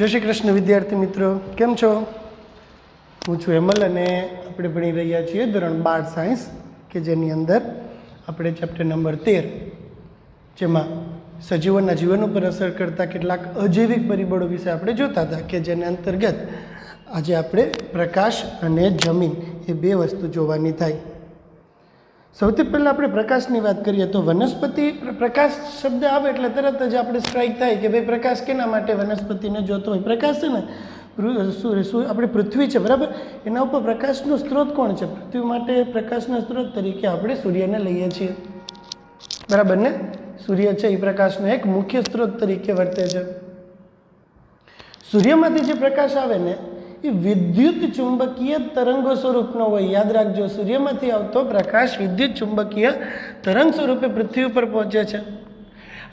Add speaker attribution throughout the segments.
Speaker 1: जय श्री कृष्ण विद्यार्थी मित्रों, केम छो? हूँ छुं हेमल अने आपणे भणी रह्या छीए धोरण 12 साइंस के जेनी अंदर आपणे चेप्टर नंबर 13 जेमां सजीवोना जीवन पर असर करता केटलाक अजैविक परिबळो विषे आपणे जोता हता के जेने अंतर्गत आजे आपणे प्रकाश अने जमीन ए बे वस्तु जोवानी थाय। સૌથી પહેલાં આપણે પ્રકાશની વાત કરીએ તો વનસ્પતિ પ્રકાશ શબ્દ આવે એટલે તરત જ આપણે સ્ટ્રાઇક થાય કે ભાઈ પ્રકાશ કેના માટે વનસ્પતિને જોતો હોય? પ્રકાશ છે ને આપણી પૃથ્વી છે બરાબર, એના ઉપર પ્રકાશનો સ્ત્રોત કોણ છે? પૃથ્વી માટે પ્રકાશના સ્ત્રોત તરીકે આપણે સૂર્યને લઈએ છીએ બરાબર ને? સૂર્ય છે એ પ્રકાશનો એક મુખ્ય સ્ત્રોત તરીકે વર્તે છે। સૂર્યમાંથી જે પ્રકાશ આવે ને એ વિદ્યુત ચુંબકીય તરંગો સ્વરૂપનો હોય। યાદ રાખજો, સૂર્યમાંથી આવતો પ્રકાશ વિદ્યુત ચુંબકીય તરંગ સ્વરૂપે પૃથ્વી ઉપર પહોંચે છે।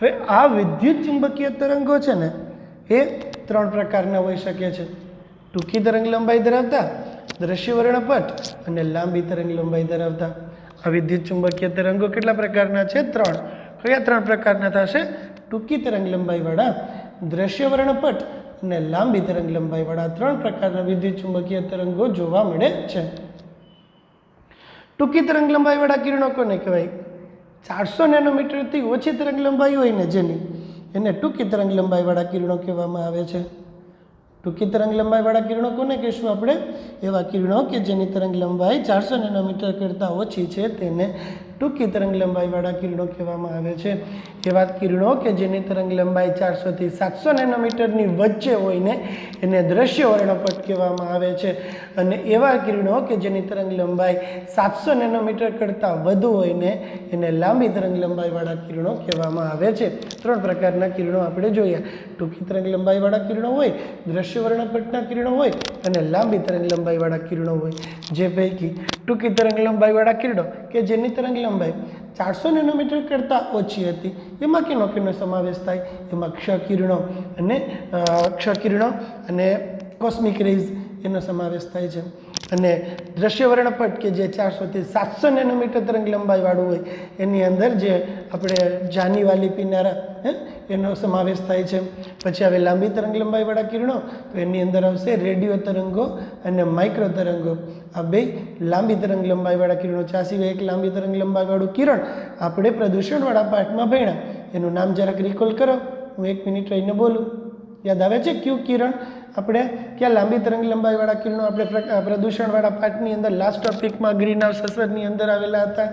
Speaker 1: હવે આ વિદ્યુત ચુંબકીય તરંગો છે ને એ ત્રણ પ્રકારના હોઈ શકે છે: ટૂંકી તરંગ લંબાઈ ધરાવતા, દ્રશ્ય વર્ણપટ અને લાંબી તરંગ લંબાઈ ધરાવતા। આ વિદ્યુત ચુંબકીય તરંગો કેટલા પ્રકારના છે? ત્રણ। કયા ત્રણ પ્રકારના થશે? ટૂંકી તરંગ લંબાઈવાળા, દ્રશ્ય વર્ણપટ અને લાંબી તરંગ લંબાઈવાળા ત્રણ પ્રકારના વિદ્યુત ચુંબકીય તરંગો જોવા મળે છે। ટૂંકી તરંગ લંબાઈવાળા કિરણો કોને કહેવાય? 400 નેનોમીટરથી ઓછી તરંગ લંબાઈ હોય ને જેની, એને ટૂંકી તરંગ લંબાઈવાળા કિરણો કહેવામાં આવે છે। ટૂંકી તરંગ લંબાઈવાળા કિરણો કોને કહેશું આપણે? એવા કિરણો કે જેની તરંગ લંબાઈ 400 નેનોમીટર કરતાં ઓછી છે તેને ટૂંકી તરંગ લંબાઈવાળા કિરણો કહેવામાં આવે છે। એવા કિરણો કે જેની તરંગ લંબાઈ 400 થી 700 નેનોમીટરની વચ્ચે હોય ને એને દ્રશ્ય વર્ણપટ કહેવામાં આવે છે, અને એવા કિરણો કે જેની તરંગ લંબાઈ 700 નેનોમીટર કરતાં વધુ હોય ને એને લાંબી તરંગ લંબાઈવાળા કિરણો કહેવામાં આવે છે। ત્રણ પ્રકારના કિરણો આપણે જોયા: ટૂંકી તરંગ લંબાઈવાળા કિરણો હોય, દ્રશ્ય વર્ણપટના કિરણો હોય અને લાંબી તરંગ લંબાઈવાળા કિરણો હોય। જે પૈકી ટૂંકી તરંગ લંબાઈવાળા કિરણો કે જેની તરંગ લંબાઈ 400 નેનોમીટર કરતાં ઓછી હતી એમાં કેનો સમાવેશ થાય? એમાં ક્ષ કિરણો અને કોસ્મિક રેઝ એનો સમાવેશ થાય છે। અને દ્રશ્ય વર્ણપટ કે જે 400 થી 700 નેનોમીટર તરંગ લંબાઈવાળું હોય એની અંદર જે આપણે જાનીવાલી પીનારા એનો સમાવેશ થાય છે। પછી આવે લાંબી તરંગ લંબાઈવાળા કિરણો, તો એની અંદર આવશે રેડિયો તરંગો અને માઇક્રો તરંગો। આ બે લાંબી તરંગ લંબાઈવાળા કિરણો છે। આ સિવાય એક લાંબી તરંગ લંબાઈવાળું કિરણ આપણે પ્રદૂષણવાળા પાઠમાં ભણ્યા, એનું નામ જરાક રિકોલ કરો, હું 1 મિનિટ રહીને બોલું। યાદ આવે છે? ક્યુ કિરણ આપણે ક્યાં લાંબી તરંગ લંબાઈવાળા કિરણો આપણે પ્રદૂષણવાળા પાઠની અંદર લાસ્ટ ટોપિકમાં ગ્રીન હાઉસ અસરની અંદર આવેલા હતા?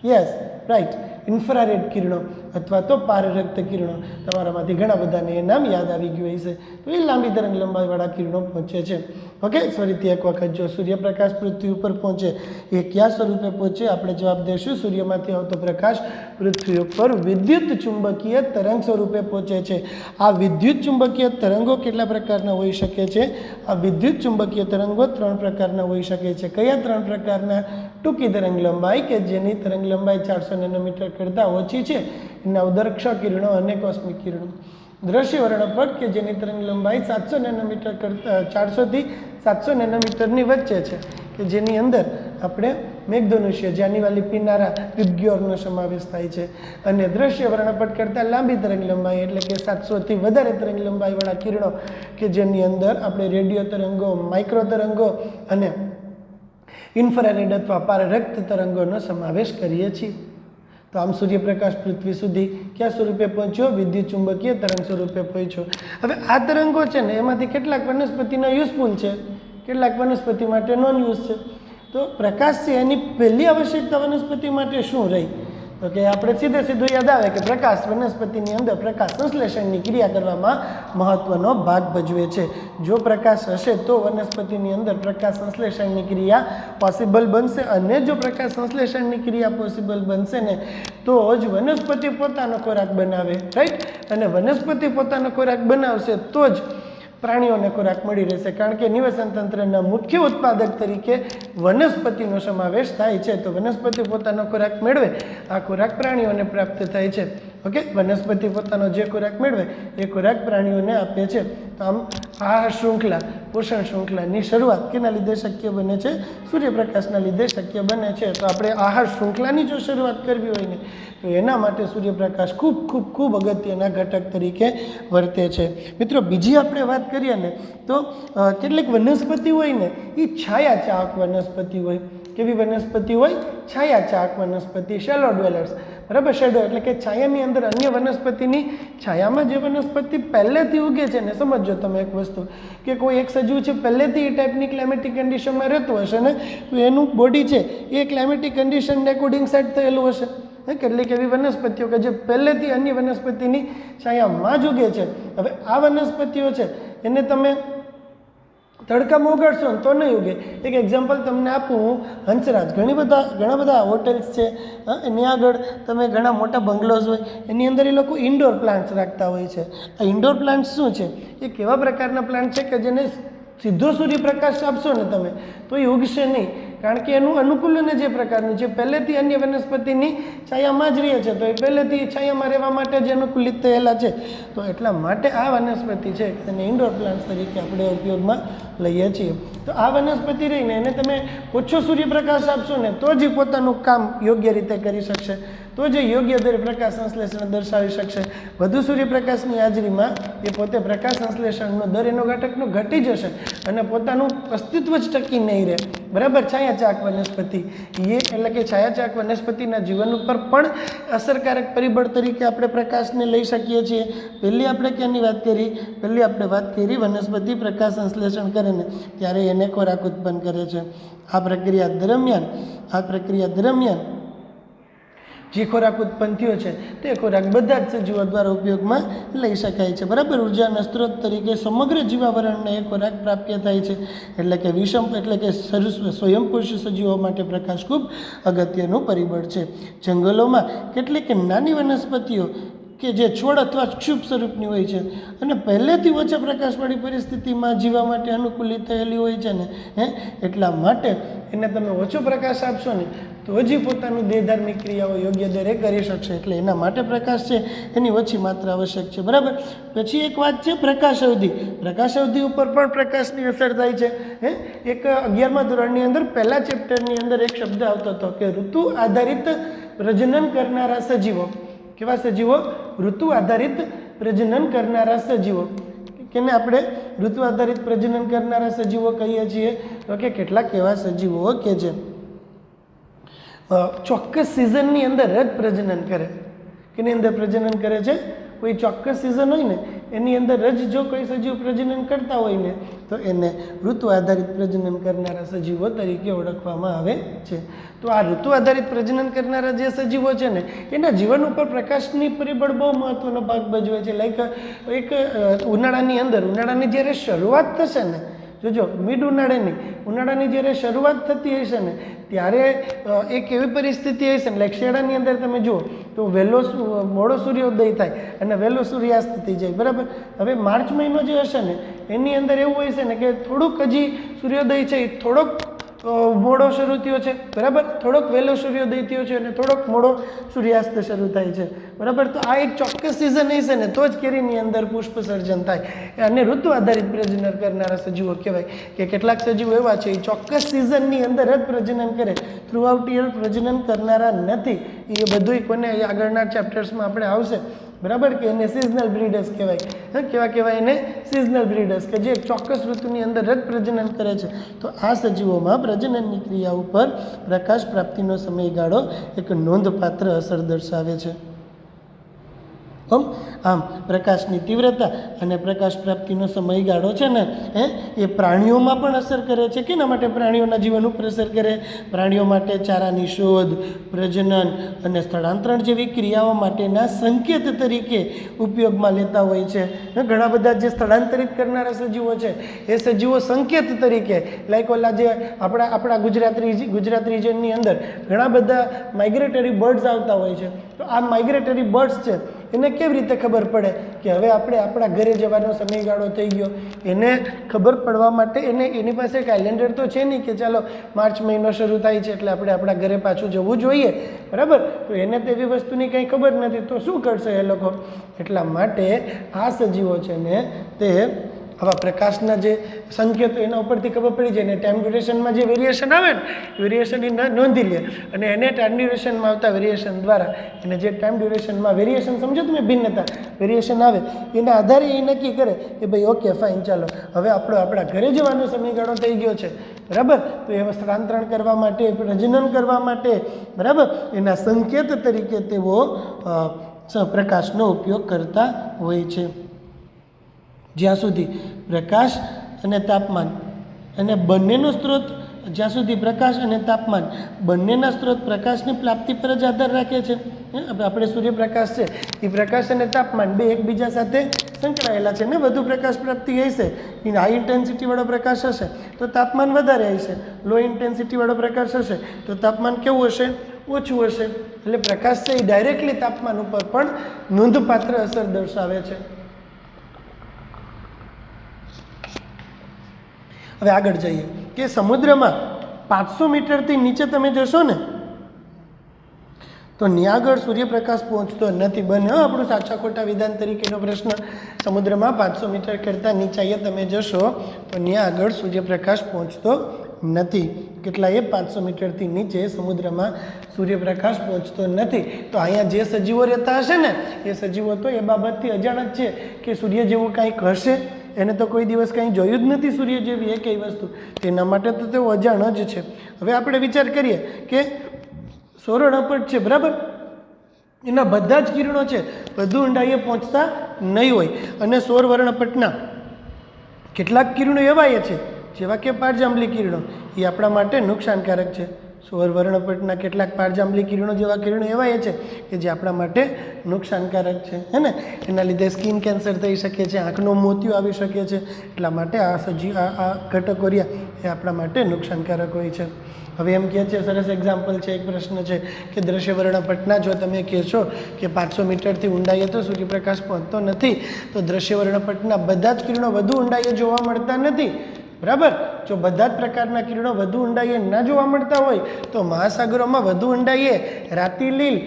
Speaker 1: યસ, રાઈટ, ઇન્ફ્રારેડ કિરણો અથવા તો પારરક્ત કિરણો। તમારામાંથી ઘણા બધાને એ નામ યાદ આવી ગયું હશે। તો એ લાંબી તરંગ લંબાઈવાળા કિરણો પહોંચે છે। ઓકે, ફરીથી એક વખત જો સૂર્યપ્રકાશ પૃથ્વી ઉપર પહોંચે એ કયા સ્વરૂપે પહોંચે? આપણે જવાબ દઈશું સૂર્યમાંથી આવતો પ્રકાશ પૃથ્વી ઉપર વિદ્યુત ચુંબકીય તરંગ સ્વરૂપે પહોંચે છે। આ વિદ્યુત ચુંબકીય તરંગો કેટલા પ્રકારના હોઈ શકે છે? આ વિદ્યુત ચુંબકીય તરંગો ત્રણ પ્રકારના હોઈ શકે છે। કયા ત્રણ પ્રકારના? ટૂંકી તરંગ લંબાઈ કે જેની તરંગ લંબાઈ 400 નેનોમીટર કરતાં ઓછી છે એના ઉદર ક્ષ કિરણો અને કોસ્મિક કિરણો। દ્રશ્ય વર્ણપટ કે જેની તરંગ લંબાઈ 700 નેનોમીટર કરતાં 400 થી 700 નેનોમીટરની વચ્ચે છે કે જેની અંદર આપણે મેઘધનુષ્ય, જાનીવાલી પીનારા, વિગ્યોરનો સમાવેશ થાય છે। અને દ્રશ્ય વર્ણપટ કરતાં લાંબી તરંગ લંબાઈ એટલે કે 700 થી વધારે તરંગ લંબાઈવાળા કિરણો કે જેની અંદર આપણે રેડિયો તરંગો, માઇક્રો તરંગો અને ઇન્ફ્રારેડ અથવા પારરક્ત તરંગોનો સમાવેશ કરીએ છીએ। તો આમ સૂર્યપ્રકાશ પૃથ્વી સુધી કયા સ્વરૂપે પહોંચ્યો? વિદ્યુત ચુંબકીય તરંગ સ્વરૂપે પહોંચ્યો। હવે આ તરંગો છે ને એમાંથી કેટલાક વનસ્પતિના યુઝફુલ છે, કેટલાક વનસ્પતિ માટે નોન યુઝ છે। તો પ્રકાશ છે એની પહેલી આવશ્યકતા વનસ્પતિ માટે શું રહી? તો કે આપણે સીધું યાદ આવે કે પ્રકાશ વનસ્પતિની અંદર પ્રકાશ સંશ્લેષણની ક્રિયા કરવામાં મહત્વનો ભાગ ભજવે છે। જો પ્રકાશ હશે તો વનસ્પતિની અંદર પ્રકાશ સંશ્લેષણની ક્રિયા પોસિબલ બનશે, અને જો પ્રકાશ સંશ્લેષણની ક્રિયા પોસિબલ બનશે ને તો જ વનસ્પતિ પોતાનો ખોરાક બનાવે, રાઈટ? અને વનસ્પતિ પોતાનો ખોરાક બનાવશે તો જ પ્રાણીઓને ખોરાક મળી રહેશે, કારણ કે નિવસન તંત્રના મુખ્ય ઉત્પાદક તરીકે વનસ્પતિનો સમાવેશ થાય છે। તો વનસ્પતિ પોતાનો ખોરાક મેળવે, આ ખોરાક પ્રાણીઓને પ્રાપ્ત થાય છે। ઓકે, વનસ્પતિ પોતાનો જે ખોરાક મેળવે એ ખોરાક પ્રાણીઓને આપે છે. તો આમ આહાર શૃંખલા, પોષણ શૃંખલાની શરૂઆત કેના લીધે શક્ય બને છે? સૂર્યપ્રકાશના લીધે શક્ય બને છે. તો આપણે આહાર શૃંખલાની જો શરૂઆત કરવી હોય ને તો એના માટે સૂર્યપ્રકાશ ખૂબ ખૂબ ખૂબ અગત્યના ઘટક તરીકે વર્તે છે. મિત્રો, બીજી આપણે વાત કરીએ ને તો કેટલીક વનસ્પતિ હોય ને એ છાયા ચાહક વનસ્પતિ હોય. કેવી વનસ્પતિ હોય? છાયા ચાહક વનસ્પતિ, શેલો ડ્વેલર્સ. બરાબર, શેડો એટલે કે છાયાની અંદર અન્ય વનસ્પતિની છાયામાં જે વનસ્પતિ પહેલેથી ઉગે છે ને, સમજો તમે એક વસ્તુ કે કોઈ એક સજીવ છે પહેલેથી એ ટાઈપની ક્લાઇમેટિક કન્ડિશનમાં રહેતું હશે ને તો એનું બોડી છે એ ક્લાઇમેટિક કન્ડિશનને એકોર્ડિંગ સેટ થયેલું હશે. કેટલીક એવી વનસ્પતિઓ કે જે પહેલેથી અન્ય વનસ્પતિની છાયામાં જ ઉગે છે. હવે આ વનસ્પતિઓ છે એને તમે તડકામાં ઉગાડશો ને તો નહીં ઉગે. એક એક્ઝામ્પલ તમને આપું હું, હંસરાજ. ઘણા બધા હોટેલ્સ છે, એની આગળ તમે ઘણા મોટા બંગલોઝ હોય એની અંદર એ લોકો ઇન્ડોર પ્લાન્ટ્સ રાખતા હોય છે. આ ઇન્ડોર પ્લાન્ટ્સ શું છે? એ કેવા પ્રકારના પ્લાન્ટ છે કે જેને સીધો સૂર્યપ્રકાશ આપશો ને તમે તો એ ઉગશે નહીં, કારણ કે એનું અનુકૂલન જે પ્રકારનું છે, પહેલેથી અન્ય વનસ્પતિની છાયામાં જ રહે છે તો એ પહેલેથી છાયામાં રહેવા માટે જ અનુકૂલિત થયેલા છે. તો એટલા માટે આ વનસ્પતિ છે તેને ઇન્ડોર પ્લાન્ટ્સ તરીકે આપણે ઉપયોગમાં લઈએ છીએ. તો આ વનસ્પતિ રહીને એને તમે ઓછો સૂર્યપ્રકાશ આપશો ને તો જ પોતાનું કામ યોગ્ય રીતે કરી શકશે, તો જ યોગ્ય દરે પ્રકાશ સંશ્લેષણ દર્શાવી શકશે. વધુ સૂર્યપ્રકાશની હાજરીમાં એ પોતે પ્રકાશ સંશ્લેષણનો દર એનો ઘટકનો ઘટી જશે અને પોતાનું અસ્તિત્વ જ ટકી નહીં રહે. બરાબર, છાયાચાહક વનસ્પતિ એ એટલે કે છાયાચાહક વનસ્પતિના જીવન ઉપર પણ અસરકારક પરિબળ તરીકે આપણે પ્રકાશને લઈ શકીએ છીએ. પહેલી આપણે ક્યાંની વાત કરી? પહેલી આપણે વાત કરી વનસ્પતિ પ્રકાશ સંશ્લેષણ કરે ને ત્યારે એને ખોરાક ઉત્પન્ન કરે છે. આ પ્રક્રિયા દરમિયાન જે ખોરાક ઉત્પન્ન થયો છે તે ખોરાક બધા જ સજીવો દ્વારા ઉપયોગમાં લઈ શકાય છે. બરાબર, ઉર્જાના સ્ત્રોત તરીકે સમગ્ર જીવાવરણને એ ખોરાક પ્રાપ્ય થાય છે. એટલે કે સ્વયંપોષી સજીવો માટે પ્રકાશ ખૂબ અગત્યનું પરિબળ છે. જંગલોમાં કેટલીક નાની વનસ્પતિઓ કે જે છોડ અથવા ક્ષુપ સ્વરૂપની હોય છે અને પહેલેથી ઓછા પ્રકાશવાળી પરિસ્થિતિમાં જીવવા માટે અનુકૂલિત થયેલી હોય છે ને એટલા માટે એને તમે ઓછો પ્રકાશ આપશો ને તો હજી પોતાનું દેહધાર્મિક ક્રિયાઓ યોગ્ય દરે કરી શકશે. એટલે એના માટે પ્રકાશ છે એની ઓછી માત્રા આવશ્યક છે. બરાબર, પછી એક વાત છે પ્રકાશ અવધિ. પ્રકાશ અવધિ ઉપર પણ પ્રકાશની અસર થાય છે. એક 11મા ધોરણની અંદર પહેલા ચેપ્ટરની અંદર એક શબ્દ આવતો હતો કે ઋતુ આધારિત પ્રજનન કરનારા સજીવો. કેવા સજીવો? ઋતુ આધારિત પ્રજનન કરનારા સજીવો. કેને આપણે ઋતુ આધારિત પ્રજનન કરનારા સજીવો કહીએ છીએ? તો કે કેટલાક એવા સજીવો કે જે ચોક્કસ સિઝનની અંદર જ પ્રજનન કરે. કેની અંદર પ્રજનન કરે છે? કોઈ ચોક્કસ સિઝન હોય ને એની અંદર જ જો કોઈ સજીવ પ્રજનન કરતા હોય ને તો એને ઋતુ આધારિત પ્રજનન કરનારા સજીવો તરીકે ઓળખવામાં આવે છે. તો આ ઋતુ આધારિત પ્રજનન કરનારા જે સજીવો છે ને એના જીવન ઉપર પ્રકાશની પરિબળ બહુ મહત્વનો ભાગ ભજવે છે. લાઈક એક ઉનાળાની જ્યારે શરૂઆત થશે ને, જોજો મિડ ઉનાળાની જ્યારે શરૂઆત થતી હશે ને ત્યારે એક એવી પરિસ્થિતિ હશે ને, લાઈક શિયાળાની અંદર તમે જુઓ તો મોડો સૂર્યોદય થાય અને વહેલો સૂર્યાસ્ત થઈ જાય. બરાબર, હવે માર્ચ મહિનો જે હશે ને એની અંદર એવું હોય છે ને કે થોડુંક હજી સૂર્યોદય છે એ થોડોક મોડો શરૂ થયો છે. બરાબર, થોડોક વહેલો સૂર્યોદય થયો છે અને થોડોક મોડો સૂર્યાસ્ત શરૂ થાય છે. બરાબર, તો આ એક ચોક્કસ સિઝન હશે ને તો જ કેરીની અંદર પુષ્પ સર્જન થાય અને ઋતુ આધારિત પ્રજનન કરનારા સજીવો કહેવાય. કે કેટલાક સજીવો એવા છે એ ચોક્કસ સિઝનની અંદર જ પ્રજનન કરે, થ્રુ આઉટ યર પ્રજનન કરનારા નથી. એ બધું કોને આગળના ચેપ્ટર્સમાં આપણે આવશે. બરાબર, કે એને સિઝનલ બ્રીડર્સ કહેવાય. કેવા કહેવાય એને? સિઝનલ બ્રીડર્સ, કે જે ચોક્કસ ઋતુની અંદર જ પ્રજનન કરે છે. તો આ સજીવોમાં પ્રજનનની ક્રિયા ઉપર પ્રકાશ પ્રાપ્તિનો સમયગાળો એક નોંધપાત્ર અસર દર્શાવે છે. આમ પ્રકાશની તીવ્રતા અને પ્રકાશ પ્રાપ્તિનો સમયગાળો છે ને એ પ્રાણીઓમાં પણ અસર કરે છે. કેના માટે પ્રાણીઓના જીવન ઉપર અસર કરે? પ્રાણીઓ માટે ચારાની શોધ, પ્રજનન અને સ્થળાંતરણ જેવી ક્રિયાઓ માટેના સંકેત તરીકે ઉપયોગમાં લેતા હોય છે. ઘણા બધા જે સ્થળાંતરિત કરનારા સજીવો છે એ સજીવો સંકેત તરીકે, લાઈક ઓલા જે આપણા ગુજરાત રિજનની અંદર ઘણા બધા માઇગ્રેટરી બર્ડ્સ આવતા હોય છે. તો આ માઇગ્રેટરી બર્ડ્સ છે એને કેવી રીતે ખબર પડે કે હવે આપણે આપણા ઘરે જવાનો સમયગાળો થઈ ગયો? એને ખબર પડવા માટે એની પાસે કેલેન્ડર તો છે નહીં કે ચાલો માર્ચ મહિનો શરૂ થાય છે એટલે આપણે આપણા ઘરે પાછું જવું જોઈએ, બરાબર? તો એને તેવી વસ્તુની કંઈ ખબર નથી, તો શું કરશે એ લોકો? એટલા માટે આ સજીવો છે ને તે આવા પ્રકાશના જે સંકેતો એના ઉપરથી ખબર પડી જાય ને ટાઈમ ડ્યુરેશનમાં જે વેરિએશન આવે ને વેરિએશન એ નોંધી લે અને એને ટાઈમ ડ્યુરેશનમાં આવતા વેરિએશન દ્વારા એને જે ટાઈમ ડ્યુરેશનમાં વેરિએશન સમજો તમે ભિન્નતા વેરિએશન આવે એના આધારે એ નક્કી કરે કે ભાઈ ઓકે ફાઇન ચાલો હવે આપણા ઘરે જવાનો સમયગાળો થઈ ગયો છે, બરાબર? તો એ સ્થળાંતરણ કરવા માટે પ્રજનન કરવા માટે, બરાબર, એના સંકેત તરીકે તેઓ પ્રકાશનો ઉપયોગ કરતા હોય છે. જ્યાં સુધી પ્રકાશ અને તાપમાન અને બંનેનો સ્ત્રોત જ્યાં સુધી પ્રકાશ અને તાપમાન બંનેના સ્ત્રોત પ્રકાશની પ્રાપ્તિ પર જ આધાર રાખે છે. આપણે સૂર્યપ્રકાશ છે એ પ્રકાશ અને તાપમાન બે એકબીજા સાથે સંકળાયેલા છે ને. વધુ પ્રકાશ પ્રાપ્તિ હશે, હાઈ ઇન્ટેન્સિટીવાળો પ્રકાશ હશે તો તાપમાન વધારે હશે, લો ઇન્ટેન્સિટીવાળો પ્રકાશ હશે તો તાપમાન કેવું હશે? ઓછું હશે. એટલે પ્રકાશ છે એ ડાયરેક્ટલી તાપમાન ઉપર પણ નોંધપાત્ર અસર દર્શાવે છે. હવે આગળ જઈએ કે સમુદ્રમાં 500 મીટરથી નીચે તમે જશો ને તો ત્યાં આગળ સૂર્યપ્રકાશ પહોંચતો નથી. બને આપણું સાચા ખોટા વિધાન તરીકેનો પ્રશ્ન. સમુદ્રમાં 500 મીટર કરતાં નીચાઈએ તમે જશો તો ત્યાં આગળ સૂર્યપ્રકાશ પહોંચતો નથી. કેટલા? એ 500 મીટરથી નીચે સમુદ્રમાં સૂર્યપ્રકાશ પહોંચતો નથી. તો અહીંયા જે સજીવો રહેતા હશે ને એ સજીવો તો એ બાબતથી અજાણ જ છે કે સૂર્ય જેવું કાંઈક હશે. એને તો કોઈ દિવસ કંઈ જોયું જ નથી સૂર્ય જેવી એ કઈ વસ્તુ, તેના માટે તો તેઓ અજાણ જ છે. હવે આપણે વિચાર કરીએ કે સૌરણપટ છે, બરાબર, એના બધા જ કિરણો છે વધુ ઊંડાઈએ પહોંચતા નહીં હોય અને સૌર વર્ણપટના કેટલાક કિરણો એવા છે જેવા કે પારજાંબલી કિરણો એ આપણા માટે નુકસાનકારક છે. સૌર વર્ણપટના કેટલાક પારજાંબલી કિરણો જેવા કિરણો એવા છે કે જે આપણા માટે નુકસાનકારક છે, હે ને. એના લીધે સ્કિન કેન્સર થઈ શકે છે, આંખનો મોતિયો આવી શકે છે. એટલા માટે આ ઘટકો રહ્યા એ આપણા માટે નુકસાનકારક હોય છે. હવે એમ કહે છે, સરસ એક્ઝામ્પલ છે, એક પ્રશ્ન છે કે દ્રશ્ય વર્ણપટના જો તમે કહેશો કે 500 મીટરથી ઊંડાઈએ તો સૂર્યપ્રકાશ પહોંચતો નથી તો દ્રશ્ય વર્ણપટના બધા જ કિરણો વધુ ઊંડાઈએ જોવા મળતા નથી, બરાબર? જો બધા જ પ્રકારના કિરણો વધુ ઊંડાઈએ ના જોવા મળતા હોય તો મહાસાગરોમાં વધુ ઊંડાઈએ રાતી લીલ,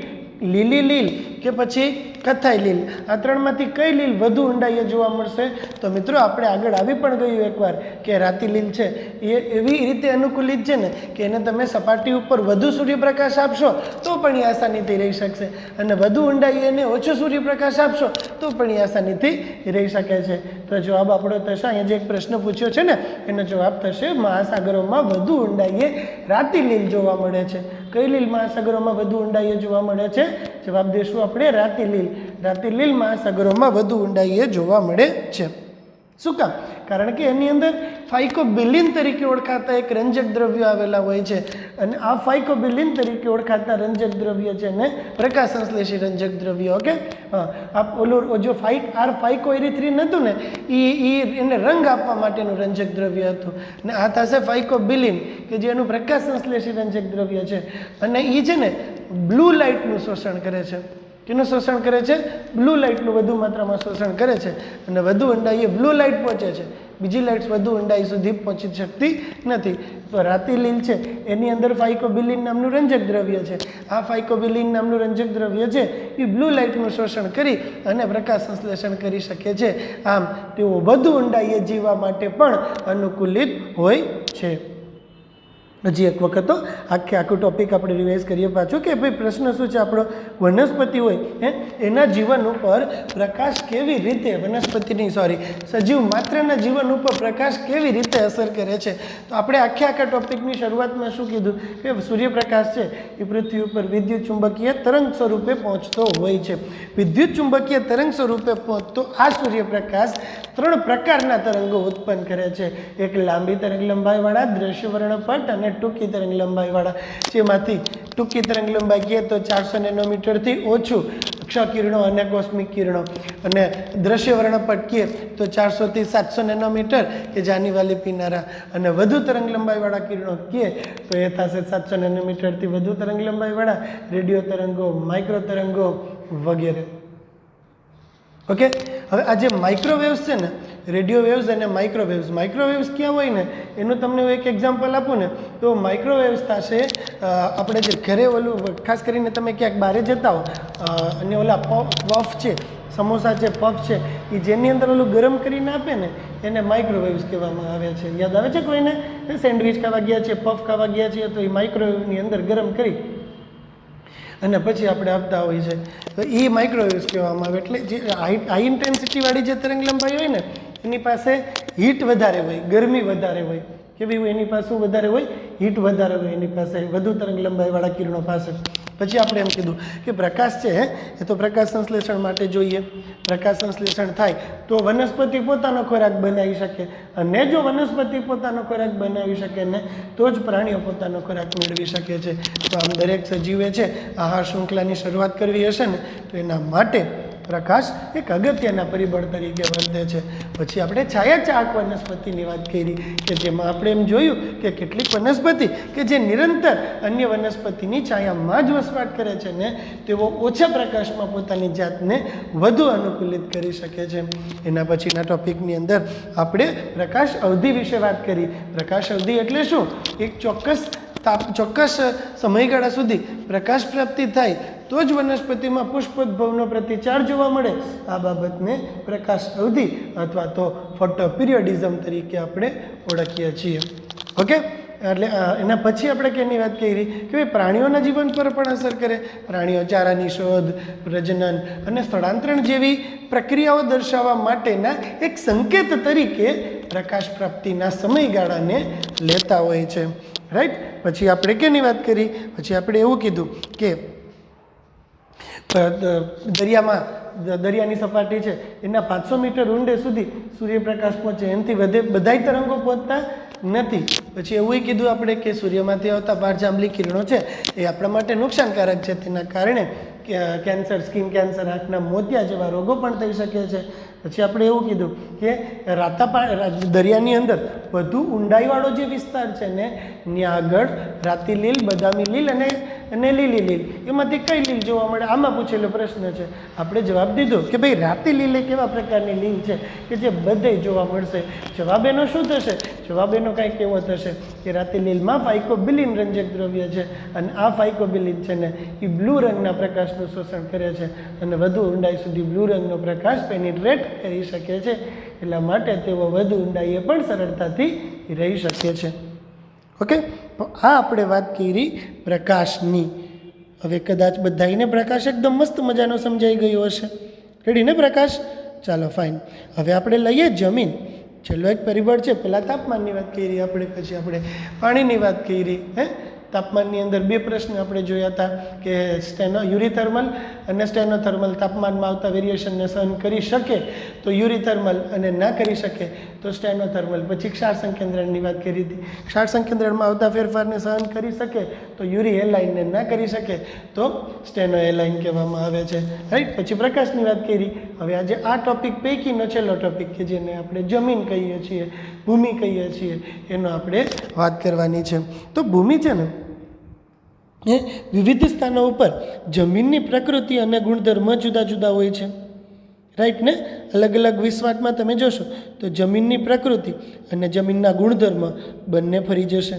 Speaker 1: લીલી લીલ કે પછી કથ્થાઈ લીલ, આ ત્રણમાંથી કઈ લીલ વધુ ઊંડાઈએ જોવા મળશે? તો મિત્રો આપણે આગળ આવી પણ ગયું એકવાર કે રાતી લીલ છે એ એવી રીતે અનુકૂલિત છે ને કે એને તમે સપાટી ઉપર વધુ સૂર્યપ્રકાશ આપશો તો પણ એ આસાનીથી રહી શકશે અને વધુ ઊંડાઈએ એને ઓછો સૂર્યપ્રકાશ આપશો તો પણ એ આસાનીથી રહી શકે છે. તો જવાબ આપણો થશે, અહીંયા જે એક પ્રશ્ન પૂછ્યો છે ને એનો જવાબ થશે મહાસાગરોમાં વધુ ઊંડાઈએ રાતી લીલ જોવા મળે છે. કઈ લીલ મહાસાગરોમાં વધુ ઊંડાઈએ જોવા મળે છે? જવાબ દેશું આપણે રાતી લીલ. રાતી લીલ મહાસાગરોમાં વધુ ઊંડાઈએ જોવા મળે છે. શું કામ? કારણ કે એની અંદર ફાઇકોબિલિન તરીકે ઓળખાતા એક રંજક દ્રવ્યો આવેલા હોય છે અને આ ફાઇકોબિલિન તરીકે ઓળખાતા રંજક દ્રવ્ય છે ને પ્રકાશ સંશ્લેષી રંજક દ્રવ્ય. ઓકે, આ ઓલું જો ફાઇકોએરિથ્રિન હતું ને એને રંગ આપવા માટેનું રંજક દ્રવ્ય હતું ને આ થશે ફાઇકોબિલિન કે જે એનું પ્રકાશ સંશ્લેષી રંજક દ્રવ્ય છે અને એ છે ને બ્લુ લાઇટનું શોષણ કરે છે. કેનું શોષણ કરે છે? બ્લુ લાઇટનું વધુ માત્રામાં શોષણ કરે છે અને વધુ ઊંડાઈએ બ્લુ લાઇટ પહોંચે છે, બીજી લાઇટ્સ વધુ ઊંડાઈ સુધી પહોંચી શકતી નથી. તો રાતી લીલ છે એની અંદર ફાઇકોબિલિન નામનું રંજક દ્રવ્ય છે. આ ફાઇકોબિલિન નામનું રંજક દ્રવ્ય છે એ બ્લુ લાઇટનું શોષણ કરી અને પ્રકાશ સંશ્લેષણ કરી શકે છે. આમ તેઓ વધુ ઊંડાઈએ જીવવા માટે પણ અનુકૂલિત હોય છે. હજી એક વખત તો આખું ટોપિક આપણે રિવાઇઝ કરીએ પાછું કે ભાઈ પ્રશ્ન શું છે આપણો? વનસ્પતિ હોય એના જીવન ઉપર પ્રકાશ કેવી રીતે સજીવ માત્રના જીવન ઉપર પ્રકાશ કેવી રીતે અસર કરે છે? તો આપણે આખા ટોપિકની શરૂઆતમાં શું કીધું કે સૂર્યપ્રકાશ છે એ પૃથ્વી ઉપર વિદ્યુત ચુંબકીય તરંગ સ્વરૂપે પહોંચતો હોય છે. વિદ્યુત ચુંબકીય તરંગ સ્વરૂપે પહોંચતો આ સૂર્યપ્રકાશ 3 પ્રકારના તરંગો ઉત્પન્ન કરે છે. એક લાંબી તરંગ લંબાઈવાળા દ્રશ્ય વર્ણપટ અને ટૂંકી તરંગ લંબાઈવાળા, જેમાંથી ટૂંકી તરંગ લંબાઈ કહીએ તો 400 નેનોમીટરથી ઓછું ક્ષ-કિરણો અને કોસ્મિક કિરણો અને દ્રશ્ય વર્ણપટ કહીએ તો 400 થી 700 નેનોમીટર કે જાની વાલી પીનારા અને વધુ તરંગ લંબાઈવાળા કિરણો કહીએ તો એ થશે 700 નેનોમીટરથી વધુ તરંગ લંબાઈવાળા રેડિયો તરંગો, માઇક્રો તરંગો વગેરે. ઓકે, હવે આ જે માઇક્રોવેવ્સ છે ને, રેડિયો વેવ્સ અને માઇક્રોવેવ્સ ક્યાં હોય ને એનું તમને હું એક એક્ઝામ્પલ આપું ને તો માઇક્રોવેવ્સ થશે આપણે જે ઘરે ઓલું ખાસ કરીને તમે ક્યાંક બહાર જતા હો અને ઓલા પફ છે, સમોસા છે, પફ છે, એ જેની અંદર ઓલું ગરમ કરીને આપે ને એને માઇક્રોવેવ્સ કહેવામાં આવે છે. યાદ આવે છે કોઈને? સેન્ડવિચ ખાવા ગયા છે, પફ ખાવા ગયા છે તો એ માઇક્રોવેવની અંદર ગરમ કરી અને પછી આપણે આપતા હોય છે તો એ માઇક્રોવેવ્સ કહેવામાં આવે. એટલે જે હાઈ ઇન્ટેન્સિટીવાળી જે તરંગ લંબાઈ હોય ને એની પાસે હીટ વધારે હોય, ગરમી વધારે હોય. કેવી હોય એની પાસે? વધારે હોય, હીટ વધારે હોય એની પાસે, વધુ તરંગ લંબાઈવાળા કિરણો પાસે. પછી આપણે એમ કીધું કે પ્રકાશ છે એ તો પ્રકાશ સંશ્લેષણ માટે જોઈએ. પ્રકાશ સંશ્લેષણ થાય તો વનસ્પતિ પોતાનો ખોરાક બનાવી શકે, અને જો વનસ્પતિ પોતાનો ખોરાક બનાવી શકે ને તો જ પ્રાણીઓ પોતાનો ખોરાક મેળવી શકે છે. તો આમ દરેક સજીવે છે આહાર શૃંખલાની શરૂઆત કરવી હશે ને તો એના માટે પ્રકાશ એક અગત્યના પરિબળ તરીકે વર્તે છે. પછી આપણે છાયાચાહક વનસ્પતિની વાત કરી કે જેમાં આપણે એમ જોયું કે કેટલીક વનસ્પતિ કે જે નિરંતર અન્ય વનસ્પતિની છાયામાં જ વસવાટ કરે છે ને તેઓ ઓછા પ્રકાશમાં પોતાની જાતને વધુ અનુકૂલિત કરી શકે છે. એના પછીના ટોપિકની અંદર આપણે પ્રકાશ અવધિ વિશે વાત કરી. પ્રકાશ અવધિ એટલે શું? એક ચોક્કસ સમયગાળા સુધી પ્રકાશ પ્રાપ્તિ થાય તો જ વનસ્પતિમાં પુષ્પોદ્ભવનો પ્રતિચાર જોવા મળે. આ બાબતને પ્રકાશ અવધિ અથવા તો ફોટો પિરિયોડિઝમ તરીકે આપણે ઓળખીએ છીએ. ઓકે, એટલે એના પછી આપણે કેની વાત કરી કે ભાઈ પ્રાણીઓના જીવન પર પણ અસર કરે. પ્રાણીઓ ચારાની શોધ, પ્રજનન અને સ્થળાંતરણ જેવી પ્રક્રિયાઓ દર્શાવવા માટેના એક સંકેત તરીકે પ્રકાશ પ્રાપ્તિના સમયગાળાને લેતા હોય છે. રાઈટ. પછી આપણે કેની વાત કરી? પછી આપણે એવું કીધું કે દરિયાની સપાટી છે એના 500 મીટર ઊંડે સુધી સૂર્યપ્રકાશ પહોંચે, એનાથી બધાય તરંગો પહોંચતા નથી. પછી એવું કીધું આપણે કે સૂર્યમાંથી આવતા પારજાંબલી કિરણો છે એ આપણા માટે નુકસાનકારક છે. તેના કારણે કેન્સર, સ્કિન કેન્સર, આંખના મોતિયા જેવા રોગો પણ થઈ શકે છે. પછી આપણે એવું કીધું કે દરિયાની અંદર વધુ ઊંડાઈવાળો જે વિસ્તાર છે ને ત્યાં આગળ રાતી લીલ, બદામી લીલ અને લીલી લીલ એમાંથી કઈ લીલ જોવા મળે? આમાં પૂછેલો પ્રશ્ન છે. આપણે જવાબ દીધો કે ભાઈ રાતી લીલ એ કેવા પ્રકારની લીલ છે કે જે બધે જોવા મળશે. જવાબ એનો શું થશે? જવાબ એનો કંઈક એવો થશે કે રાતી લીલમાં ફાઇકોબિલિન રંજક દ્રવ્ય છે અને આ ફાઇકોબિલિન છે ને એ બ્લુ રંગના પ્રકાશનું શોષણ કરે છે અને વધુ ઊંડાઈ સુધી બ્લુ રંગનો પ્રકાશ પેનિટ્રેટ કરી શકે છે. એટલા માટે તેઓ વધુ ઊંડાઈએ પણ સરળતાથી રહી શકે છે. ઓકે, તો આ આપણે વાત કરી પ્રકાશની. હવે કદાચ બધાને પ્રકાશ એકદમ મસ્ત મજાનો સમજાઈ ગયો હશે. રેડી ને પ્રકાશ? ચાલો ફાઇન. હવે આપણે લઈએ જમીન. છેલ્લો એક પરિબળ છે. પહેલાં તાપમાનની વાત કરી આપણે, પછી આપણે પાણીની વાત કરી. તાપમાનની અંદર બે પ્રશ્ન આપણે જોયા હતા કે યુરીથર્મલ અને સ્ટેનોથર્મલ તાપમાનમાં આવતા વેરિએશનને સહન કરી શકે તો યુરીથર્મલ અને ના કરી શકે તો સ્ટેનોથર્મલ. પછી ક્ષાર સંકેન્દ્રણની વાત કરી હતી. ક્ષાર સંકેન્દ્રણમાં આવતા ફેરફારને સહન કરી શકે તો યુરી એલાઇનને ના કરી શકે તો સ્ટેનો એલાઇન કહેવામાં આવે છે. રાઈટ. પછી પ્રકાશની વાત કરી. હવે આજે આ ટોપિક પૈકીનો છેલ્લો ટોપિક કે જેને આપણે જમીન કહીએ છીએ, ભૂમિ કહીએ છીએ, એનો આપણે વાત કરવાની છે. તો ભૂમિ છે ને વિવિધ સ્થાનો ઉપર જમીનની પ્રકૃતિ અને ગુણધર્મ જુદા જુદા હોય છે. રાઈટ ને? અલગ અલગ વિસ્વાટમાં તમે જોશો તો જમીનની પ્રકૃતિ અને જમીનના ગુણધર્મ બંને ફરી જશે.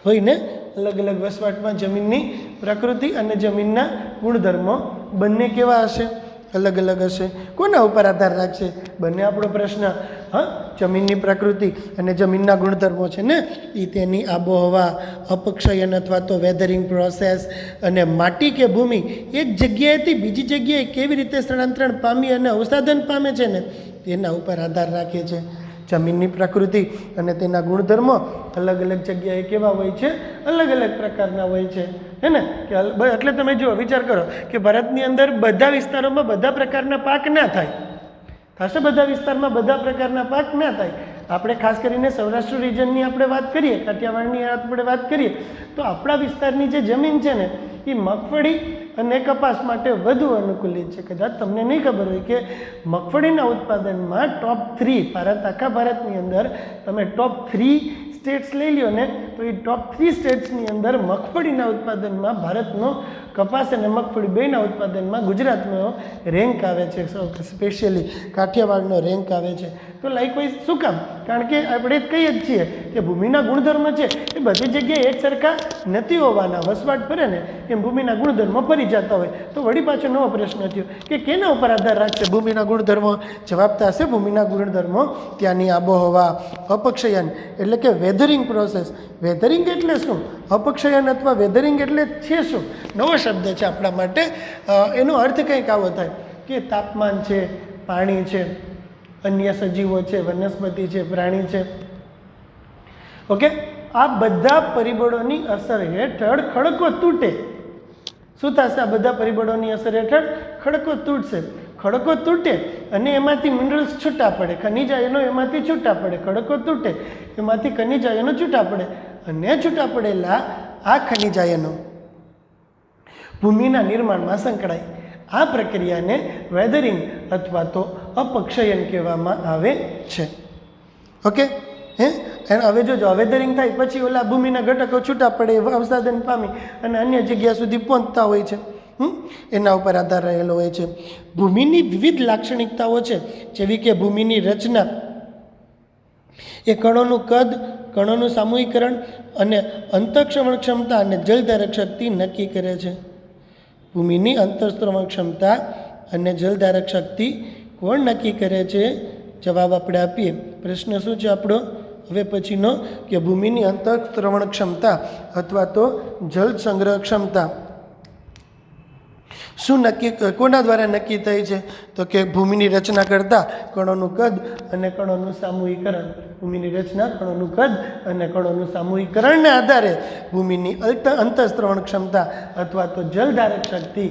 Speaker 1: હોય ને? અલગ અલગ વસવાટમાં જમીનની પ્રકૃતિ અને જમીનના ગુણધર્મો બંને કેવા હશે? અલગ અલગ હશે. કોના ઉપર આધાર રાખશે? બંને આપણો પ્રશ્ન. હા, જમીનની પ્રકૃતિ અને જમીનના ગુણધર્મો છે ને એ તેની આબોહવા, અપક્ષયન અથવા તો વેધરિંગ પ્રોસેસ અને માટી કે ભૂમિ એક જગ્યાએથી બીજી જગ્યાએ કેવી રીતે સ્થળાંતરણ પામી અને અવસાદન પામે છે ને તેના ઉપર આધાર રાખે છે. જમીનની પ્રકૃતિ અને તેના ગુણધર્મો અલગ અલગ જગ્યાએ કેવા હોય છે? અલગ અલગ પ્રકારના હોય છે. હે ને? કે એટલે તમે જુઓ, વિચાર કરો કે ભારતની અંદર બધા વિસ્તારોમાં બધા પ્રકારના પાક ના થાય. થશે? બધા વિસ્તારમાં બધા પ્રકારના પાક ના થાય. આપણે ખાસ કરીને સૌરાષ્ટ્ર રિજનની આપણે વાત કરીએ, કાઠિયાવાડની આપણે વાત કરીએ તો આપણા વિસ્તારની જે જમીન છે ને એ મગફળી અને કપાસ માટે વધુ અનુકૂલિત છે. કદાચ તમને નહીં ખબર હોય કે મગફળીના ઉત્પાદનમાં ટોપ 3 આખા ભારતની અંદર તમે ટોપ 3 સ્ટેટ્સ લઈ લ્યો ને તો એ ટોપ 3 સ્ટેટ્સની અંદર મગફળીના ઉત્પાદનમાં ભારતનો કપાસ અને મગફળી બેના ઉત્પાદનમાં ગુજરાતનો રેન્ક આવે છે, સ્પેશિયલી કાઠિયાવાડનો રેન્ક આવે છે. તો લાઇકવાઇઝ શું કામ? કારણ કે આપણે કહીએ જ છીએ કે ભૂમિના ગુણધર્મ છે એ બધી જગ્યાએ એક સરખા નથી હોવાના. વસવાટ ફરે ને એમ ભૂમિના ગુણધર્મો ફરી જતા હોય. તો વળી પાછો નવો પ્રશ્ન થયો કે કેના ઉપર આધાર રાખશે ભૂમિના ગુણધર્મો? જવાબ થશે ભૂમિના ગુણધર્મો ત્યાંની આબોહવા. અપક્ષયન એટલે કે વેધરિંગ પ્રોસેસ. વેધરિંગ એટલે શું? અપક્ષયન અથવા વેધરિંગ એટલે છે શું? નવો શબ્દ છે આપણા માટે. એનો અર્થ કંઈક આવો થાય કે તાપમાન છે, પાણી છે, અન્ય સજીવો છે, વનસ્પતિ છે, પ્રાણી છે, ઓકે, આ બધા પરિબળોની અસર હેઠળ ખડકો તૂટે. શું થશે? આ બધા પરિબળોની અસર હેઠળ ખડકો તૂટશે. ખડકો તૂટે અને એમાંથી મિનરલ્સ છૂટા પડે, ખનિજ આયનો એમાંથી છૂટા પડે. ખડકો તૂટે એમાંથી ખનિજ આયનો છૂટા પડે અને છૂટા પડેલા આ ખનિજ આયનો ભૂમિના નિર્માણમાં સંકળાય. આ પ્રક્રિયાને વેધરિંગ અથવા તો અપક્ષયન કહેવામાં આવે છે. ઓકે, હવે જો વેધરિંગ થાય પછી ઓલા ભૂમિના ઘટકો છૂટા પડે, અવસાદન પામી અને અન્ય જગ્યા સુધી પહોંચતા હોય છે. એના ઉપર આધાર રહેલો હોય છે. ભૂમિની વિવિધ લાક્ષણિકતાઓ છે, જેવી કે ભૂમિની રચના, એ કણોનું કદ, કણોનું સામૂહિકરણ અને અંતઃશ્રવણ ક્ષમતા અને જલધારક શક્તિ નક્કી કરે છે. ભૂમિની અંતઃશ્રવણ ક્ષમતા અને જલધારક શક્તિ કોણ નક્કી કરે છે? જવાબ આપણે આપીએ. પ્રશ્ન શું છે આપણો હવે પછીનો? કે ભૂમિની અંતઃશ્રવણ ક્ષમતા અથવા તો જલ સંગ્રહ ક્ષમતા શું નક્કી, કોના દ્વારા નક્કી થઈ છે? તો કે ભૂમિની રચના કરતાં કણોનું કદ અને કણોનું સામૂહિકરણ. ભૂમિની રચના, કણોનું કદ અને કણોનું સામૂહિકરણને આધારે ભૂમિની અંતઃશ્રવણ ક્ષમતા અથવા તો જલધારક શક્તિ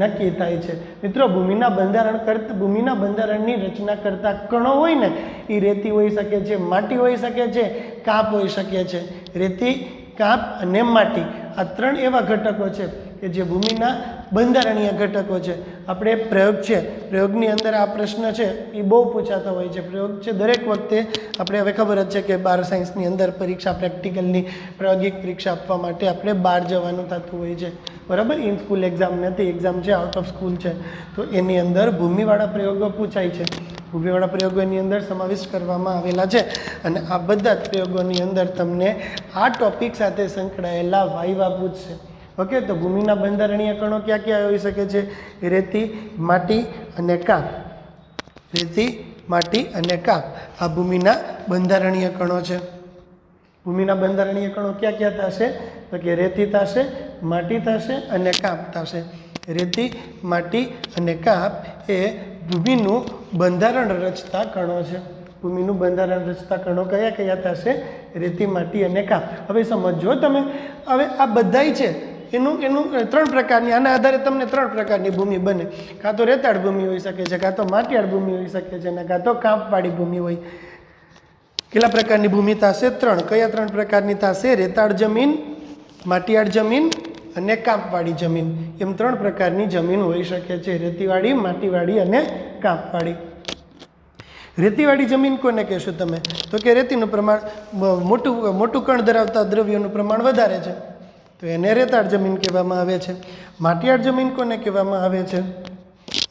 Speaker 1: નક્કી થાય છે. મિત્રો, ભૂમિના બંધારણની રચના કરતા કણો હોય ને, એ રેતી હોઈ શકે છે, માટી હોઈ શકે છે, કાપ હોઈ શકે છે. રેતી, કાપ અને માટી આ ત્રણ એવા ઘટકો છે કે જે ભૂમિના બંધારણીય ઘટકો છે. આપણે પ્રયોગ છે, પ્રયોગની અંદર આ પ્રશ્ન છે એ બહુ પૂછાતા હોય છે. પ્રયોગ છે દરેક વખતે આપણે હવે ખબર જ છે કે બાર સાયન્સની અંદર પરીક્ષા, પ્રેક્ટિકલની પ્રાયોગિક પરીક્ષા આપવા માટે આપણે બહાર જવાનું થતું હોય છે, બરાબર. ઇન સ્કૂલ એક્ઝામ નથી, એક્ઝામ છે આઉટ ઓફ સ્કૂલ છે. તો એની અંદર ભૂમિવાળા પ્રયોગો પૂછાય છે. ભૂમિવાળા પ્રયોગોની અંદર સમાવિષ્ટ કરવામાં આવેલા છે અને આ બધા જ પ્રયોગોની અંદર તમને આ ટોપિક સાથે સંકળાયેલા વાઇવા પૂછશે. ઓકે, તો ભૂમિના બંધારણીય કણો ક્યાં ક્યાં હોઈ શકે છે? રેતી, માટી અને કાપ. રેતી, માટી અને કાપ આ ભૂમિના બંધારણીય કણો છે. ભૂમિના બંધારણીય કણો ક્યાં ક્યાં થશે? તો કે રેતી થશે, માટી થશે અને કાપ થશે. રેતી, માટી અને કાપ એ ભૂમિનું બંધારણ રચતા કણો છે. ભૂમિનું બંધારણ રચતા કણો કયા કયા થશે? રેતી, માટી અને કાપ. હવે સમજો તમે, હવે આ બધાય છે એનું ત્રણ પ્રકારની, આના આધારે તમને ત્રણ પ્રકારની ભૂમિ બને. કાં તો રેતાળ ભૂમિ હોઈ શકે છે, કાં તો માટીયાળ ભૂમિ હોઈ શકે છે અને કાં તો કાંપવાળી ભૂમિ હોય. કેટલા પ્રકારની ભૂમિ થશે? ત્રણ. કયા ત્રણ પ્રકારની થશે? રેતાળ જમીન, માટીયાળ જમીન અને કાંપવાળી જમીન. એમ ત્રણ પ્રકારની જમીન હોઈ શકે છે: રેતીવાળી, માટીવાળી અને કાંપવાળી. રેતીવાળી જમીન કોને કહેશો તમે? તો કે રેતીનું પ્રમાણ મોટું કણ ધરાવતા દ્રવ્યોનું પ્રમાણ વધારે છે, તો એને રેતાળ જમીન કહેવામાં આવે છે. માટીયાળ જમીન કોને કહેવામાં આવે છે?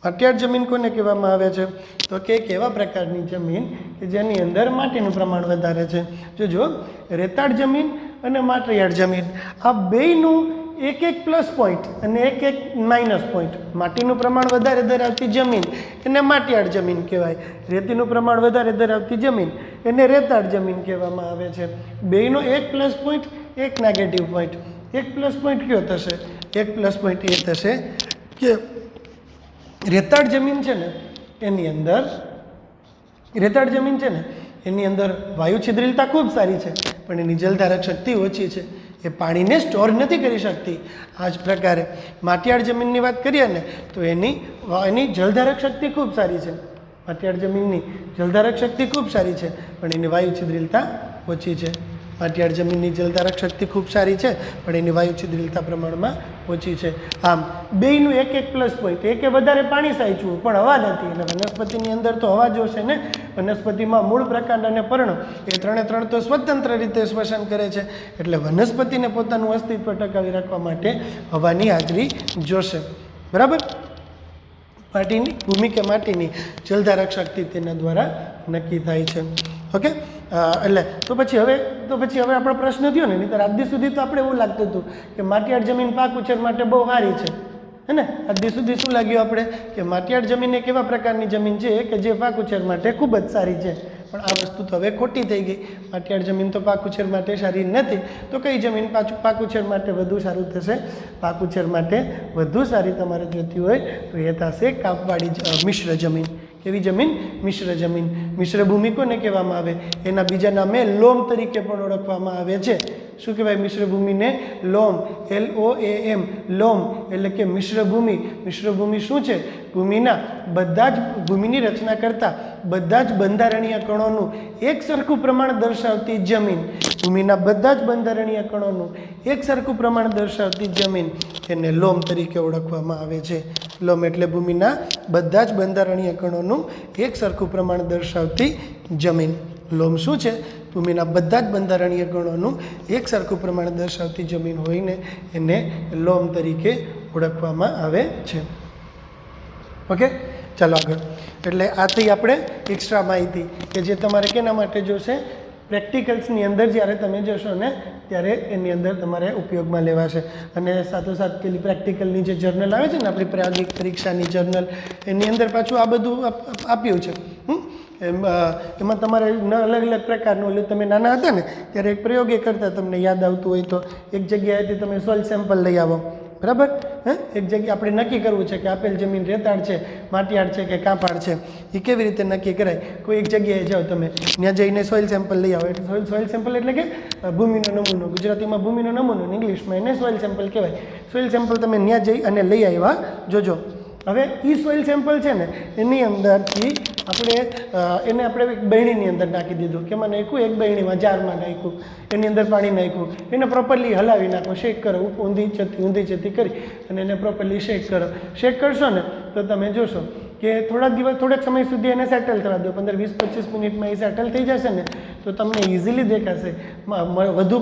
Speaker 1: માટીયાળ જમીન કોને કહેવામાં આવે છે? તો કે એક એવા પ્રકારની જમીન કે જેની અંદર માટીનું પ્રમાણ વધારે છે. જોજો, રેતાળ જમીન અને માટીયાળ જમીન આ બેયનું એક એક પ્લસ પોઈન્ટ અને એક એક માઇનસ પોઈન્ટ. માટીનું પ્રમાણ વધારે ધરાવતી જમીન એને માટીયાળ જમીન કહેવાય. રેતીનું પ્રમાણ વધારે ધરાવતી જમીન એને રેતાળ જમીન કહેવામાં આવે છે. બેયનો એક પ્લસ પોઈન્ટ, એક નેગેટિવ પોઈન્ટ. એક પ્લસ પોઈન્ટ કયો થશે? એક પ્લસ પોઈન્ટ એ થશે કે રેતાળ જમીન છે ને એની અંદર, રેતાળ જમીન છે ને એની અંદર વાયુ છિદ્રિલતા ખૂબ સારી છે, પણ એની જલધારક શક્તિ ઓછી છે. એ પાણીને સ્ટોર નથી કરી શકતી. આ જ પ્રકારે માટીયાળ જમીનની વાત કરીએ ને તો એની જલધારક શક્તિ ખૂબ સારી છે. માટીયાળ જમીનની જલધારક શક્તિ ખૂબ સારી છે, પણ એની વાયુ છિદ્રિલતા ઓછી છે. માટીયાળ જમીનની જલધારક શક્તિ ખૂબ સારી છે, પણ એની વાયુ છિદ્રિલતા પ્રમાણમાં ઓછી છે. આમ બેયનું એક એક પ્લસ પોઈન્ટ, એકે વધારે પાણી સાચવું પણ હવા નથી, અને વનસ્પતિની અંદર તો હવા જોશે ને. વનસ્પતિમાં મૂળ, પ્રકાંડ અને પર્ણો એ ત્રણ તો સ્વતંત્ર રીતે શ્વસન કરે છે, એટલે વનસ્પતિને પોતાનું અસ્તિત્વ ટકાવી રાખવા માટે હવાની હાજરી જોશે. બરાબર. માટીની ભૂમિ કે માટીની જલધારક શક્તિ તેના દ્વારા નક્કી થાય છે. ઓકે. એટલે તો પછી હવે આપણો પ્રશ્ન થયો ને, નહીં તો આજ સુધી તો આપણે એવું લાગતું હતું કે માટીયાળ જમીન પાક ઉછેર માટે બહુ સારી છે, હે ને. આજ સુધી શું લાગ્યું આપણે કે માટીયાળ જમીન એક એવા પ્રકારની જમીન છે કે જે પાક ઉછેર માટે ખૂબ જ સારી છે. પણ આ વસ્તુ તો હવે ખોટી થઈ ગઈ. માટીયાળ જમીન તો પાક ઉછેર માટે સારી નથી. તો કઈ જમીન પાક ઉછેર માટે વધુ સારું થશે? પાક ઉછેર માટે વધુ સારી તમારે જોતી હોય તો એ થશે કાપવાળી મિશ્ર જમીન. કેવી જમીન? મિશ્ર જમીન. મિશ્ર ભૂમિ કોને કહેવામાં આવે? એના બીજા નામે લોમ તરીકે પણ ઓળખવામાં આવે છે. શું કહેવાય મિશ્ર ભૂમિને? લોમ. LOAM, લોમ એટલે કે મિશ્ર ભૂમિ. મિશ્ર ભૂમિ શું છે? ભૂમિના બધા જ ભૂમિની રચના કરતા બધા જ બંધારણીય કણોનું એક સરખું પ્રમાણ દર્શાવતી જમીન. ભૂમિના બધા જ બંધારણીય કણોનું એક સરખું પ્રમાણ દર્શાવતી જમીન એને લોમ તરીકે ઓળખવામાં આવે છે. લોમ એટલે ભૂમિના બધા જ બંધારણીય કણોનું એક સરખું પ્રમાણ દર્શાવતી જમીન. લોમ શું છે? ભૂમિના બધા જ બંધારણીય કણોનું એક સરખું પ્રમાણ દર્શાવતી જમીન હોઈને એને લોમ તરીકે ઓળખવામાં આવે છે. ઓકે, ચાલો આગળ. એટલે આ થઈ આપણે એક્સ્ટ્રા માહિતી કે જે તમારે કેના માટે જોશે? પ્રેક્ટિકલ્સની અંદર જ્યારે તમે જશો ને ત્યારે એની અંદર તમારે ઉપયોગમાં લેવાશે. અને સાથોસાથ પેલી પ્રેક્ટિકલની જે જર્નલ આવે છે ને આપણી પ્રાયોગિક પરીક્ષાની જર્નલ, એની અંદર પાછું આ બધું આપ્યું છે. એમાં તમારે અલગ અલગ પ્રકારનું, એટલે તમે નાના હતા ને ત્યારે એક પ્રયોગ એ કરતા, તમને યાદ આવતું હોય તો, એક જગ્યાએથી તમે સોઇલ સેમ્પલ લઈ આવો. બરાબર. એક જગ્યાએ આપણે નક્કી કરવું છે કે આપેલ જમીન રેતાળ છે, માટીયાળ છે કે કાંપાળ છે. એ કેવી રીતે નક્કી કરાય? કોઈ એક જગ્યાએ જાઓ તમે, ત્યાં જઈને સોઇલ સેમ્પલ લઈ આવો. એટલે સોઇલ સેમ્પલ એટલે કે ભૂમિનો નમૂનો. ગુજરાતીમાં ભૂમિનો નમૂનો, ઇંગ્લિશમાં એને સોઇલ સેમ્પલ કહેવાય. સોઇલ સેમ્પલ તમે ત્યાં જઈ અને લઈ આવ્યા જોજો. હવે એ સોઇલ સેમ્પલ છે ને એની અંદરથી આપણે એક બહેણીની અંદર નાખી દીધું. કેમાં નાખ્યું? એક બહેણીમાં, જારમાં નાખ્યું. એની અંદર પાણી નાખ્યું. એને પ્રોપરલી હલાવી નાખો, શેક કરો, ઊંધી ચતી કરી અને એને પ્રોપરલી શેક કરો. શેક કરશો ને તો તમે જોશો કે થોડાક સમય સુધી એને સેટલ થવા દો. 15-20-25 મિનિટમાં એ સેટલ થઈ જશે ને તો તમને ઇઝીલી દેખાશે. વધુ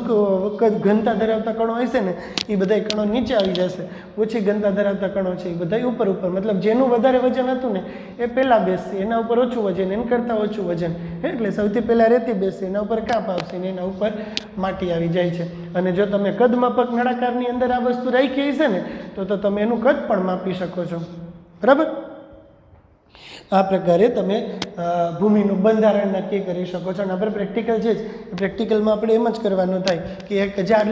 Speaker 1: ઘનતા ધરાવતા કણો હશે ને એ બધા કણો નીચે આવી જશે. ઓછી ઘનતા ધરાવતા કણો છે એ બધા ઉપર, મતલબ જેનું વધારે વજન હતું ને એ પહેલાં બેસશે, એના ઉપર ઓછું વજન, એના કરતાં ઓછું વજન. એટલે સૌથી પહેલાં રેતી બેસશે, એના ઉપર કાંપ આવશે ને એના ઉપર માટી આવી જાય છે. અને જો તમે કદ માપક નળાકારની અંદર આ વસ્તુ રાખી હશે ને તો તમે એનું કદ પણ માપી શકો છો. બરાબર. આ પ્રકારે તમે ભૂમિનું બંધારણ નક્કી કરી શકો છો. અને આપણે પ્રેક્ટિકલ છે જ, પ્રેક્ટિકલમાં આપણે એમ જ કરવાનું થાય કે એક જાર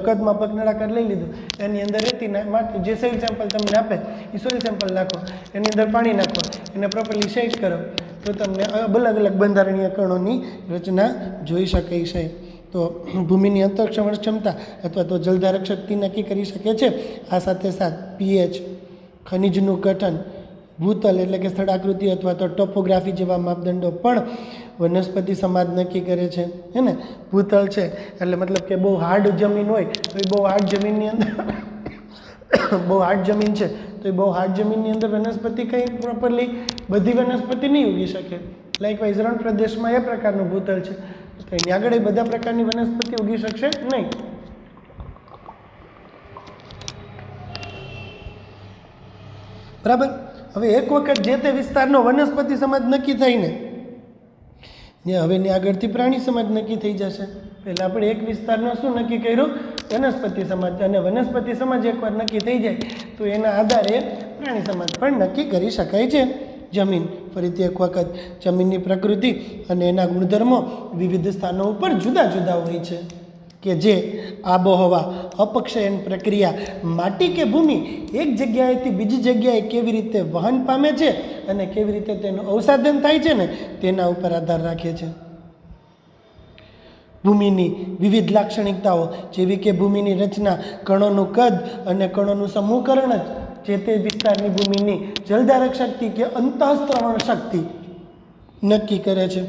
Speaker 1: કદ માપક નળાકાર લઈ લીધું, એની અંદર રેતી માટી, જે સોઇલ સેમ્પલ તમને આપે એ સોઇલ સેમ્પલ નાખો, એની અંદર પાણી નાખો, એને પ્રોપરલી શેક કરો તો તમને અલગ અલગ બંધારણીય કણોની રચના જોઈ શકાય છે. તો ભૂમિની અંતરક્ષમણ ક્ષમતા અથવા તો જલધારક શક્તિ નક્કી કરી શકે છે. આ સાથે pH, ખનિજનું ગઠન, ભૂતલ એટલે કે સ્થળાકૃતિ અથવા તો ટોપોગ્રાફી જેવા માપદંડો પણ વનસ્પતિ સમાજ નક્કી કરે છે. હે ને? ભૂતલ છે એટલે મતલબ કે બહુ હાર્ડ જમીન હોય તો એ બહુ હાર્ડ જમીનની અંદર બહુ હાર્ડ જમીન છે તો એ બહુ હાર્ડ જમીનની અંદર વનસ્પતિ કંઈ પ્રોપરલી બધી વનસ્પતિ નહીં ઉગી શકે. લાઇકવાઇઝ રણ પ્રદેશમાં એ પ્રકારનું ભૂતલ છે તો એની આગળ એ બધા પ્રકારની વનસ્પતિ ઉગી શકશે નહીં. બરાબર. હવે એક વખત જે તે વિસ્તારનો વનસ્પતિ સમાજ નક્કી થાય ને હવે એની આગળથી પ્રાણી સમાજ નક્કી થઈ જશે. પહેલાં આપણે એક વિસ્તારનો શું નક્કી કર્યું? વનસ્પતિ સમાજ. અને વનસ્પતિ સમાજ એકવાર નક્કી થઈ જાય તો એના આધારે પ્રાણી સમાજ પણ નક્કી કરી શકાય છે. જમીન, ફરીથી એક વખત, જમીનની પ્રકૃતિ અને એના ગુણધર્મો વિવિધ સ્થાનો ઉપર જુદા જુદા હોય છે કે જે આબોહવા, અપક્ષયન પ્રક્રિયા, માટી કે ભૂમિ એક જગ્યાએથી બીજી જગ્યાએ કેવી રીતે વહન પામે છે અને કેવી રીતે તેનું અવસાદન થાય છે ને તેના ઉપર આધાર રાખે છે. ભૂમિની વિવિધ લાક્ષણિકતાઓ જેવી કે ભૂમિની રચના, કણોનું કદ અને કણોનું સમૂહકરણ જ જે તે વિસ્તારની ભૂમિની જલધારક શક્તિ કે અંતઃસ્ત્રવણ શક્તિ નક્કી કરે છે.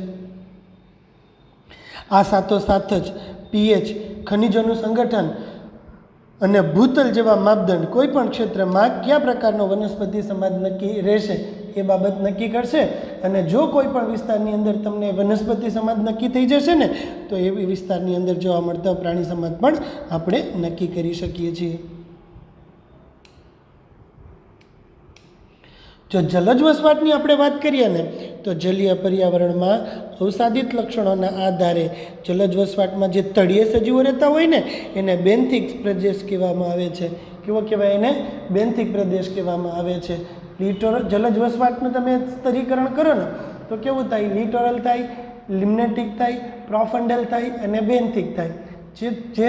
Speaker 1: આ સાથોસાથ જ pH, ખનિજોનું સંગઠન અને ભૂતલ જેવા માપદંડ કોઈ પણ ક્ષેત્રમાં કયા પ્રકારનો વનસ્પતિ સમાજ નક્કી રહેશે એ બાબત નક્કી કરશે. અને જો કોઈ પણ વિસ્તારની અંદર તમને વનસ્પતિ સમાજ નક્કી થઈ જશે ને તો એ વિસ્તારની અંદર જોવા મળતા પ્રાણી સમાજ પણ આપણે નક્કી કરી શકીએ છીએ. જો જલજ વસવાટની આપણે વાત કરીએ ને તો જલીય પર્યાવરણમાં અવસાદિત લક્ષણોના આધારે જલજ વસવાટમાં જે તળિયે સજીવો રહેતા હોય ને એને બેન્થિક પ્રદેશ કહેવામાં આવે છે. કેવો કહેવાય? એને બેન્થિક પ્રદેશ કહેવામાં આવે છે. લિટોરલ જલજ વસવાટનું તમે સ્તરીકરણ કરો ને તો કેવું થાય? લિટોરલ થાય, લિમ્નેટિક થાય, પ્રોફન્ડલ થાય અને બેન્થિક થાય. જે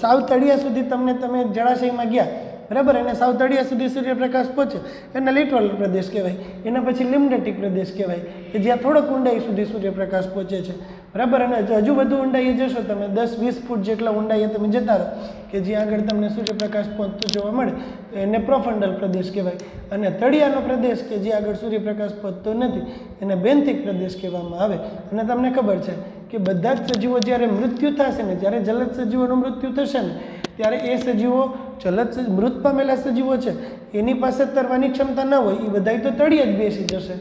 Speaker 1: સાવ તળિયા સુધી તમે જળાશયમાં ગયા બરાબર, અને સાવ તળિયા સુધી સૂર્યપ્રકાશ પહોંચે એને લિટોરલ પ્રદેશ કહેવાય. એના પછી લિમ્નેટિક પ્રદેશ કહેવાય કે જ્યાં થોડોક ઊંડાઈ સુધી સૂર્યપ્રકાશ પહોંચે છે બરાબર. અને હજુ વધુ ઊંડાઈએ જશો તમે 10-20 ફૂટ જેટલા ઊંડાઈએ તમે જતા રહો કે જ્યાં આગળ તમને સૂર્યપ્રકાશ પહોંચતો જોવા મળે તો એને પ્રોફન્ડલ પ્રદેશ કહેવાય. અને તળિયાનો પ્રદેશ કે જ્યાં આગળ સૂર્યપ્રકાશ પહોંચતો નથી એને બેન્થિક પ્રદેશ કહેવામાં આવે. અને તમને ખબર છે કે બધા જ સજીવો જ્યારે મૃત્યુ થશે ને, જ્યારે જલજ સજીવોનું મૃત્યુ થશે ને ત્યારે એ સજીવો મૃત પામેલા સજીવો છે એની પાસે તરવાની ક્ષમતા ન હોય, એ બધા તો તળિયે જ બેસી જશે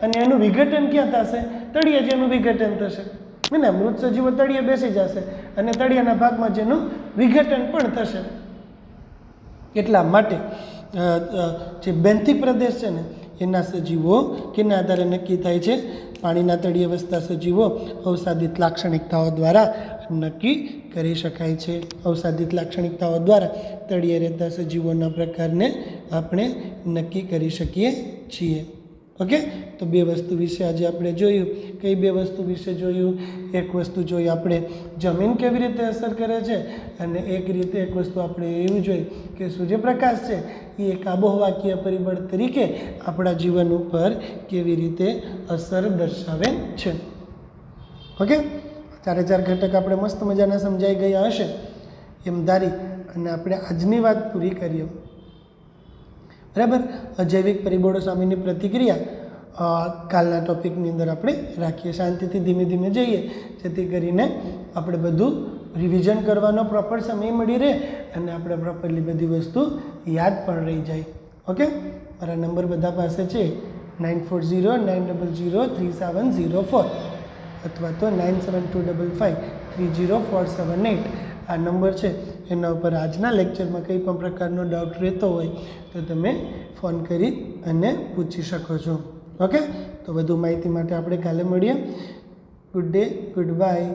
Speaker 1: અને એનું વિઘટન ક્યાં થશે? તળિયે જ એનું વિઘટન થશે ને. મૃત સજીવો તળિયે બેસી જશે અને તળિયાના ભાગમાં જેનું વિઘટન પણ થશે. એટલા માટે જે બેન્થિક પ્રદેશ છે ને એના સજીવો કેના આધારે નક્કી થાય છે? પાણીના તળિયે વસતા સજીવો અવસાદિત લાક્ષણિકતાઓ દ્વારા નક્કી કરી શકાય છે. અવસાદિત લાક્ષણિકતાઓ દ્વારા તળિયે રહેતા સજીવોના પ્રકારને આપણે નક્કી કરી શકીએ છીએ. ઓકે, તો બે વસ્તુ વિશે આજે આપણે જોયું. કઈ બે વસ્તુ વિશે જોયું? એક વસ્તુ જોઈ આપણે જમીન કેવી રીતે અસર કરે છે, અને એક વસ્તુ આપણે એવું જોઈ કે સૂર્યપ્રકાશ છે એ એક આબોહવાકીય પરિબળ તરીકે આપણા જીવન ઉપર કેવી રીતે અસર દર્શાવે છે. ઓકે, 4 ઘટક આપણે મસ્ત મજાના સમજાઈ ગયા હશે એમ ધારી અને આપણે આજની વાત પૂરી કરીએ. બરાબર, અજૈવિક પરિબળો સામેની પ્રતિક્રિયા કાલના ટોપિકની અંદર આપણે રાખીએ. શાંતિથી ધીમે ધીમે જઈએ જેથી કરીને આપણે બધું રિવિઝન કરવાનો પ્રોપર સમય મળી રહે અને આપણે પ્રોપરલી બધી વસ્તુ યાદ પણ રહી જાય. ઓકે, મારા નંબર બધા પાસે છે 9409003704 અથવા તો 9725530478 આ નંબર છે. એના ઉપર આજના લેક્ચરમાં કંઈ પણ પ્રકારનો ડાઉટ રહેતો હોય તો તમે ફોન કરી અને પૂછી શકો છો. ઓકે, તો વધુ માહિતી માટે આપણે કાલે મળીએ. Good day, good bye.